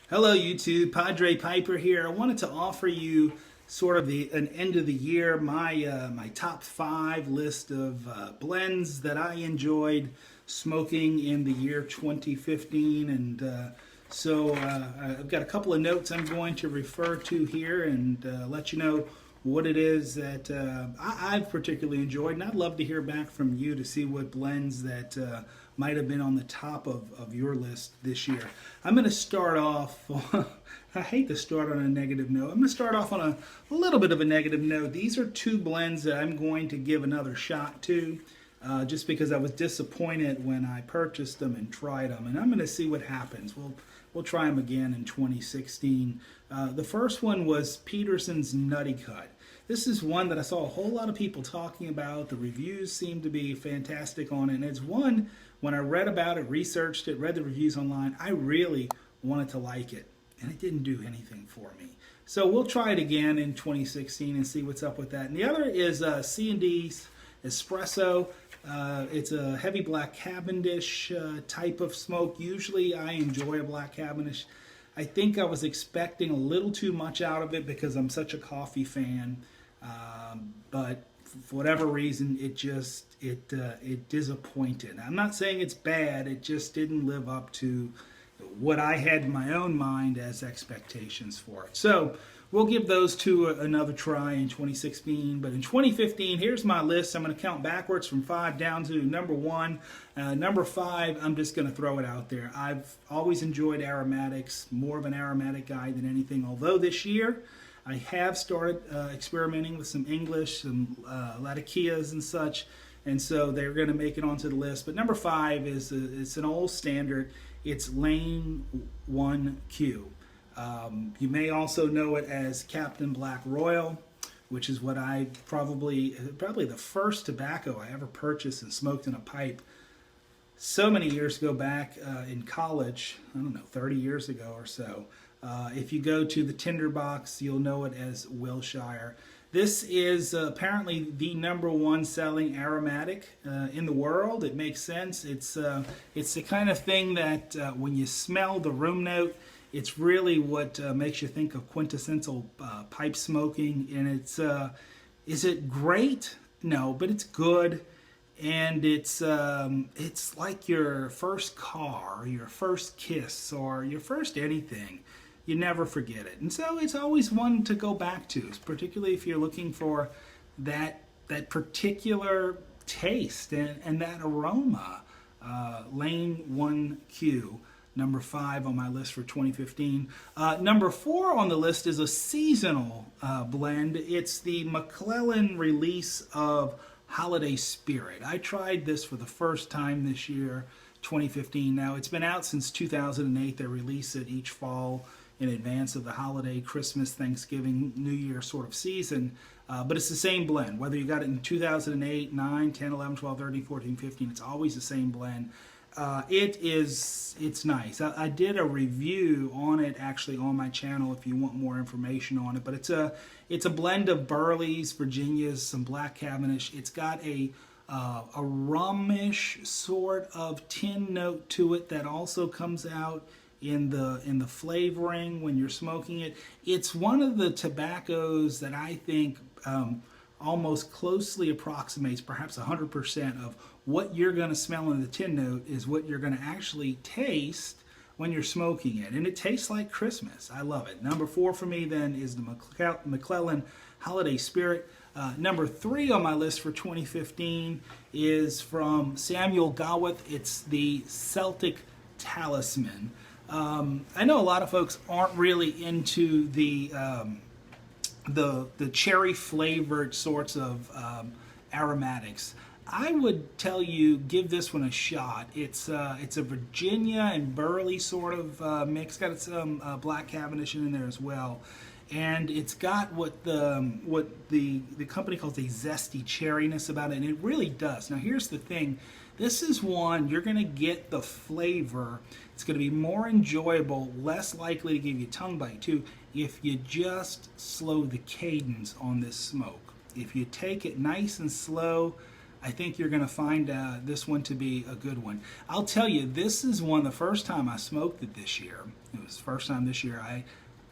Hello YouTube, Padre Piper here. I wanted to offer you sort of an end of the year, my top 5 list of blends that I enjoyed smoking in the year 2015. I've got a couple of notes I'm going to refer to here and let you know what it is that I've particularly enjoyed. And I'd love to hear back from you to see what blends that might have been on the top of your list this year. I'm going to start off, I hate to start on a negative note. I'm going to start off on a little bit of a negative note. These are 2 blends that I'm going to give another shot to. Just because I was disappointed when I purchased them and tried them, and I'm going to see what happens. We'll try them again in 2016. The first one was Peterson's Nutty Cut. This is one that I saw a whole lot of people talking about. The reviews seem to be fantastic on it, and it's one, when I read about it, researched it, read the reviews online, I really wanted to like it, and it didn't do anything for me. So we'll try it again in 2016 and see what's up with that. And the other is C&D's Espresso. It's a heavy black Cavendish type of smoke. Usually I enjoy a black Cavendish. I think I was expecting a little too much out of it because I'm such a coffee fan. But for whatever reason, it disappointed. I'm not saying it's bad. It just didn't live up to what I had in my own mind as expectations for it. So we'll give those 2 another try in 2016. But in 2015, here's my list. I'm going to count backwards from 5 down to number 1. Number 5, I'm just going to throw it out there. I've always enjoyed aromatics, more of an aromatic guy than anything. Although this year, I have started experimenting with some English, some Latakias and such. And so they're going to make it onto the list. But number 5 is it's an old standard. It's Lane 1Q. You may also know it as Captain Black Royal, which is what I probably the first tobacco I ever purchased and smoked in a pipe so many years ago back in college, I don't know, 30 years ago or so. If you go to the tinderbox, you'll know it as Wilshire. This is apparently the #1 selling aromatic in the world. It makes sense. It's the kind of thing that when you smell the room note, it's really what makes you think of quintessential pipe smoking. And is it great? No, but it's good. And it's like your first car, or your first kiss, or your first anything. You never forget it. And so it's always one to go back to, particularly if you're looking for that particular taste and that aroma. Lane 1Q, number 5 on my list for 2015. Number 4 on the list is a seasonal blend. It's the McClellan release of Holiday Spirit. I tried this for the first time this year, 2015. Now, it's been out since 2008. They release it each fall in advance of the holiday, Christmas, Thanksgiving, New Year sort of season. But it's the same blend. Whether you got it in 2008, 9, 10, 11, 12, 13, 14, 15, it's always the same blend. It's nice. I did a review on it actually on my channel if you want more information on it. But it's a blend of Burleys, Virginias, some black Cavendish. It's got a rumish sort of tin note to it that also comes out in the flavoring when you're smoking it. It's one of the tobaccos that I think almost closely approximates perhaps 100% of what you're going to smell in the tin note is what you're going to actually taste when you're smoking it. And it tastes like Christmas. I love it. Number 4 for me then is the McClellan Holiday Spirit. Number 3 on my list for 2015 is from Samuel Gawith. It's the Celtic Talisman. I know a lot of folks aren't really into the cherry flavored sorts of aromatics. I would tell you give this one a shot. It's a Virginia and Burley sort of mix. Got some black Cavendish in there as well, and it's got what the company calls a zesty cherryness about it, and it really does. Now here's the thing. This is one you're going to get the flavor. It's going to be more enjoyable, less likely to give you tongue bite too, if you just slow the cadence on this smoke. If you take it nice and slow, I think you're going to find this one to be a good one. I'll tell you, this is the first time I smoked it this year. It was the first time this year I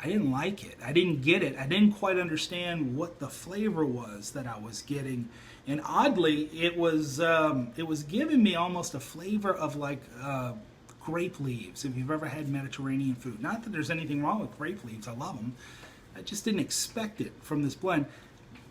didn't like it. I didn't get it. I didn't quite understand what the flavor was that I was getting. And oddly, it was giving me almost a flavor of like grape leaves, if you've ever had Mediterranean food. Not that there's anything wrong with grape leaves. I love them. I just didn't expect it from this blend.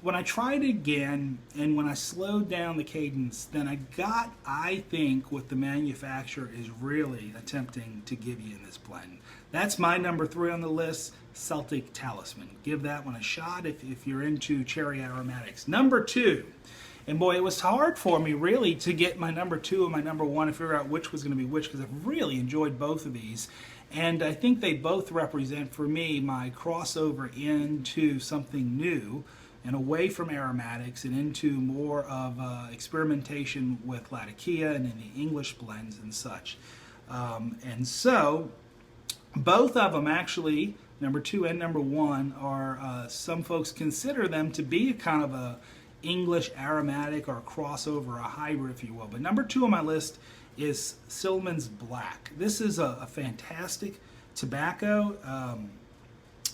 When I tried it again, and when I slowed down the cadence, then I think, what the manufacturer is really attempting to give you in this blend. That's my number 3 on the list, Celtic Talisman. Give that one a shot if you're into cherry aromatics. Number 2, and boy, it was hard for me really to get my number 2 and my number 1 and figure out which was going to be which, because I've really enjoyed both of these. And I think they both represent for me my crossover into something new and away from aromatics and into more of experimentation with Latakia and in the English blends and such. And so both of them actually, number 2 and number 1, are some folks consider them to be a kind of a English aromatic or a crossover, a hybrid, if you will. But number 2 on my list is Silliman's Black. This is a fantastic tobacco.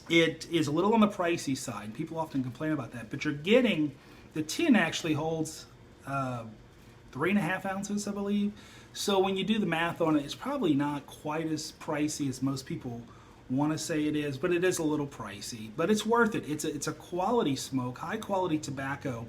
It is a little on the pricey side. People often complain about that, but you're getting, the tin actually holds 3.5 ounces, I believe. So when you do the math on it, it's probably not quite as pricey as most people want to say it is, but it is a little pricey. But it's worth it. It's a quality smoke, high quality tobacco.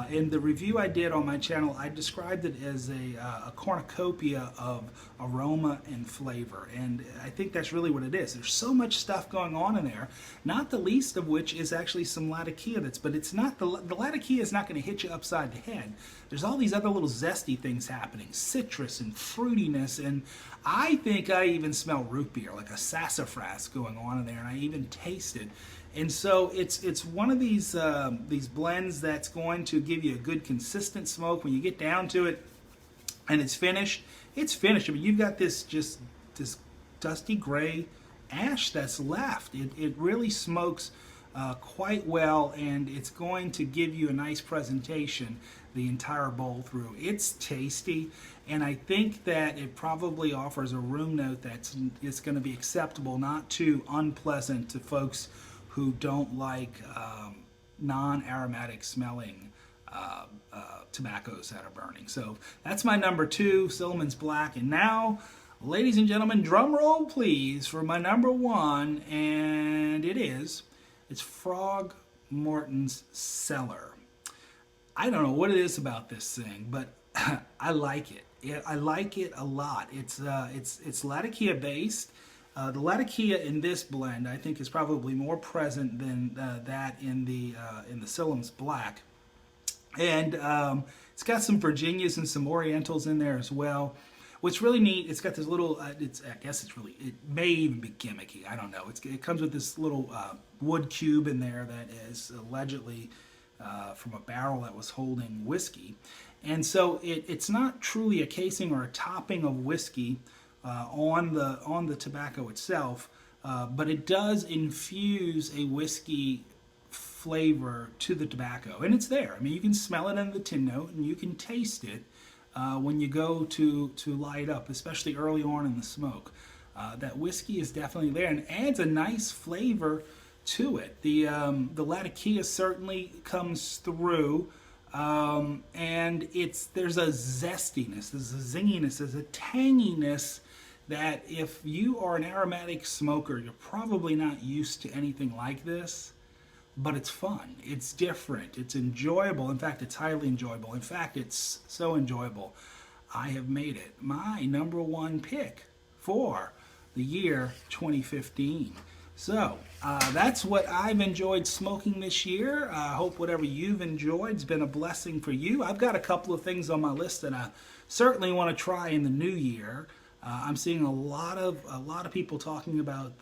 In the review I did on my channel, I described it as a cornucopia of aroma and flavor, and I think that's really what it is. There's so much stuff going on in there, not the least of which is actually some Latakia but it's not, the Latakia is not going to hit you upside the head. There's all these other little zesty things happening, citrus and fruitiness, and I think I even smell root beer, like a sassafras going on in there, and I even taste it. And so it's one of these blends that's going to give you a good consistent smoke. When you get down to it and it's finished, it's finished. I mean, you've got this dusty gray ash that's left. It really smokes quite well, and it's going to give you a nice presentation the entire bowl through. It's tasty, and I think that it probably offers a room note it's going to be acceptable, not too unpleasant to folks who don't like non-aromatic smelling tobaccos that are burning. So that's my number 2, Silliman's Black. And now, ladies and gentlemen, drum roll please for my number 1, and it's Frog Morton's Cellar. I don't know what it is about this thing, but I like it. I like it a lot. It's Latakia based. The Latakia in this blend, I think, is probably more present than that in the Silliman's Black, and it's got some Virginias and some Orientals in there as well. What's really neat, it's got this little. I guess it may even be gimmicky. I don't know. It comes with this little wood cube in there that is allegedly from a barrel that was holding whiskey, and so it's not truly a casing or a topping of whiskey on the tobacco itself, but it does infuse a whiskey flavor to the tobacco, and it's there. I mean, you can smell it in the tin note, and you can taste it when you go to light up, especially early on in the smoke. That whiskey is definitely there and adds a nice flavor to it. The Latakia certainly comes through. And there's a zestiness, there's a zinginess, there's a tanginess that if you are an aromatic smoker, you're probably not used to anything like this, but it's fun, it's different, it's enjoyable. In fact, it's highly enjoyable. In fact, it's so enjoyable, I have made it my number 1 pick for the year 2015. So that's what I've enjoyed smoking this year. I hope whatever you've enjoyed has been a blessing for you. I've got a couple of things on my list that I certainly want to try in the new year. I'm seeing a lot of people talking about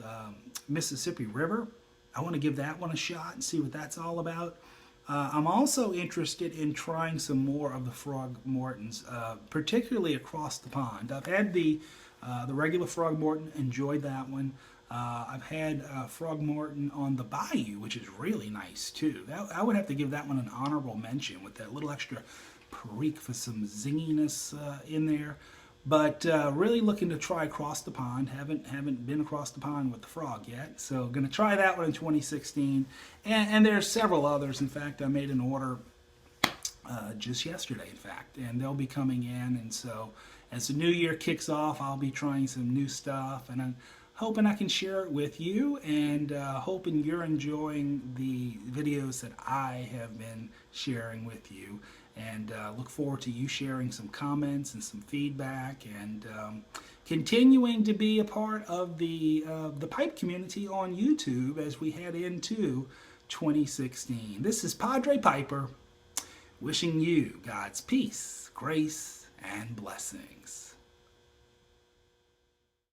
Mississippi River. I want to give that one a shot and see what that's all about. I'm also interested in trying some more of the Frog Mortons, particularly across the pond. I've had the regular Frog Morton, enjoyed that one. I've had Frog Morton on the Bayou, which is really nice too. I would have to give that one an honorable mention with that little extra Perique for some zinginess in there. But really looking to try Across the Pond. Haven't been across the pond with the frog yet. So going to try that one in 2016. And there's several others. In fact, I made an order just yesterday, in fact. And they'll be coming in. And so as the new year kicks off, I'll be trying some new stuff. And I'm hoping I can share it with you. And hoping you're enjoying the videos that I have been sharing with you. And look forward to you sharing some comments and some feedback, and continuing to be a part of the pipe community on YouTube as we head into 2016. This is Padre Piper, wishing you God's peace, grace, and blessings.